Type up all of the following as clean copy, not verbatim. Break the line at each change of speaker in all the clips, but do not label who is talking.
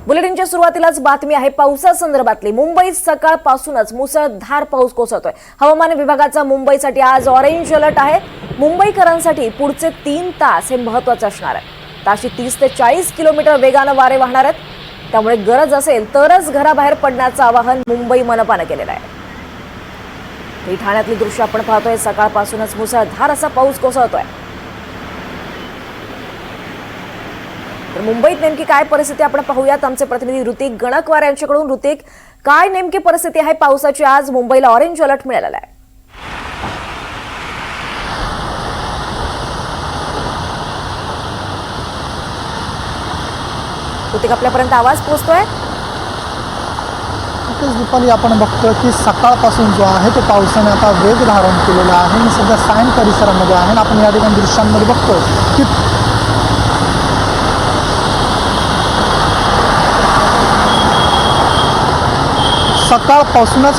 बुलेटिनच्या सुरुवातीलाच बातमी आहे पावसासंदर्भातली। मुंबईत सकाळपासूनच मुसळधार पाऊस कोसळतोय। हवामान विभागाचा मुंबईसाठी आज ऑरेंज अलर्ट आहे। मुंबईकरांसाठी पुढचे 3 तास हे महत्त्वाचे असणार आहे। ताशी 30 ते 40 किलोमीटर वेगाने वारे वाहणार आहेत। त्यामुळे गरज असेल तरच घराबाहेर पडण्याचं आवाहन मुंबई मनपाने केलेलं आहे। ही ठाण्यातली दृश्य आपण पाहतोय। सकाळपासूनच मुसळधार असा पाऊस कोसळतोय। तर मुंबईत नेमकी काय परिस्थिती आपण पाहूयात। आमचे प्रतिनिधी ऋतिक गणकवार यांच्याकडून। ऋतिक, काय नेमकी परिस्थिती आहे पावसाची? आज मुंबईला ऑरेंज अलर्ट मिळालेला आहे। ऋतिक, आपल्यापर्यंत आवाज पोहोचतोय?
दीपाली, आपण बघतोय की सकाळपासून जो आहे तो पावसाने आता वेग धारण केलेला आहे। मी सध्या सायन परिसरामध्ये आहे। आपण या ठिकाणी दृश्यांमध्ये बघतोय की सकाळपासूनच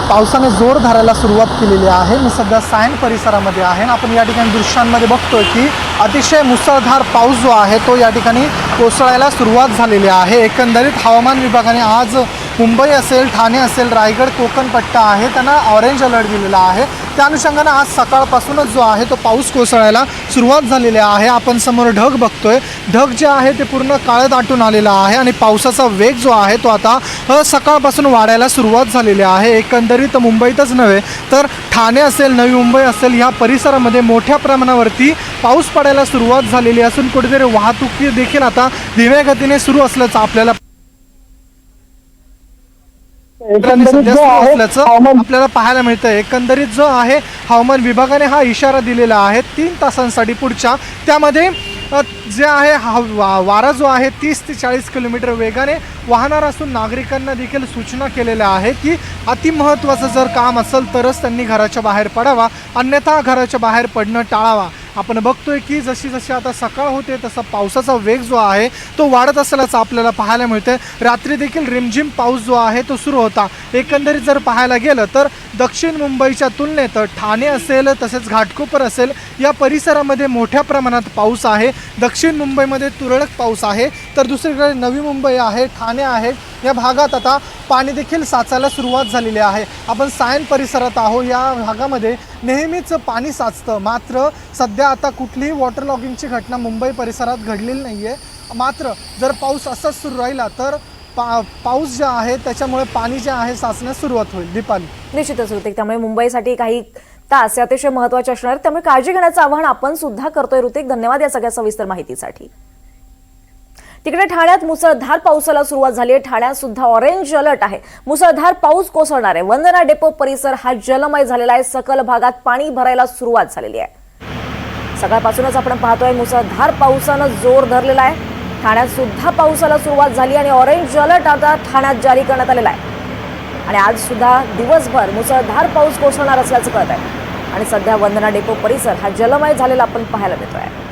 पावसाने जोर धरायला सुरुवात केलेली आहे। मी सध्या सायन परिसरामध्ये आहे। आपण या ठिकाणी दृश्यांमध्ये बघतोय की अतिशय मुसळधार पाऊस जो आहे तो या ठिकाणी कोसळायला सुरुवात झालेली आहे। एकंदरीत हवामान विभागाने आज मुंबई असेल, ठाणे असेल, रायगड, कोकण पट्टा आहे त्यांना ऑरेंज अलर्ट दिलेला आहे। त्या अनुषंगाने आज सकाळपासूनच जो आहे तो पाऊस कोसळायला सुरुवात झालेली आहे। आपण समोर ढग बघतोय। ढग जे आहे ते पूर्ण काळं दाटून आलेला आहे आणि पावसाचा वेग जो आहे तो आता सकाळपासून वाढायला सुरुवात झालेली आहे। एकंदरीत मुंबईतच नव्हे तर ठाणे असेल, नवी मुंबई असेल, ह्या परिसरामध्ये मोठ्या प्रमाणावरती पाऊस पडायला सुरुवात झालेली असून कुठेतरी वाहतूक देखील आता धीम्या गतीने सुरू असल्याचं आपल्याला पाहायला मिळतंय। एकंदरीत जो आहे हवामान विभागाने हा इशारा दिलेला आहे 3 तासांसाठी पुढच्या। त्यामध्ये जे आहे वारा जो आहे 30 ते 40 किलोमीटर वेगाने वाहणार असून नागरिकांना देखील सूचना केलेल्या आहे की अतिमहत्त्वाचं जर काम असेल तरच त्यांनी घराच्या बाहेर पडावा, अन्यथा घराच्या बाहेर पडणं टाळावा। आपण बघतोय की जशी जशी आता सकाळ होते तसा पावसाचा वेग जो आहे तो वाढत असल्याचं आपल्याला पाहायला मिळतंय। रात्री देखील रिमझिम पाऊस जो आहे तो सुरू होता। एकंदरीत जर पाहायला गेलं तर दक्षिण मुंबईच्या तुलनेत ठाणे असेल तसेच घाटकोपर असेल या परिसरामध्ये मोठ्या प्रमाणात पाऊस आहे। दक्षिण मुंबईमध्ये तुरळक पाऊस आहे तर दुसरीकडे नवी मुंबई आहे, ठाणे आहे, या भागात आता पाणी देखील साचायला सुरुवात झालेली आहे। आपण सायन परिसरात आहोत। या भागामध्ये नेहमीच पाणी साचतं, मात्र सध्या आता कुठलीही वॉटर लॉगिंगची घटना मुंबई परिसरात घडलेली नाही आहे। मात्र जर पाऊस असाच सुरू राहिला तर पाऊस जे आहे त्याच्यामुळे पाणी जे आहे साचण्यास सुरुवात होईल। दीपाली,
निश्चितच ऋतिक, त्यामुळे मुंबईसाठी काही तास हे अतिशय महत्त्वाचे असणार, त्यामुळे काळजी घेण्याचं आवाहन आपण सुद्धा करतोय। ऋतिक, धन्यवाद या सगळ्या सविस्तर माहितीसाठी। तिकडे ठाण्यात मुसळधार पावसाला सुरुवात झाली आहे। ठाण्यात सुद्धा ऑरेंज अलर्ट आहे। मुसळधार पाऊस कोसळणार आहे। वंदना डेपो परिसर हा जलमय झालेला आहे। सकल भागात पाणी भरायला सुरुवात झालेली आहे। सकाळपासूनच आपण पाहतोय मुसळधार पावसानं जोर धरलेला आहे। ठाण्यात सुद्धा पावसाला सुरुवात झाली आणि ऑरेंज अलर्ट आता ठाण्यात जारी करण्यात आलेला आहे। आणि आज सुद्धा दिवसभर मुसळधार पाऊस कोसळणार असल्याचं कळत आहे। आणि सध्या वंदना डेपो परिसर हा जलमय झालेला आपण पाहायला मिळतोय।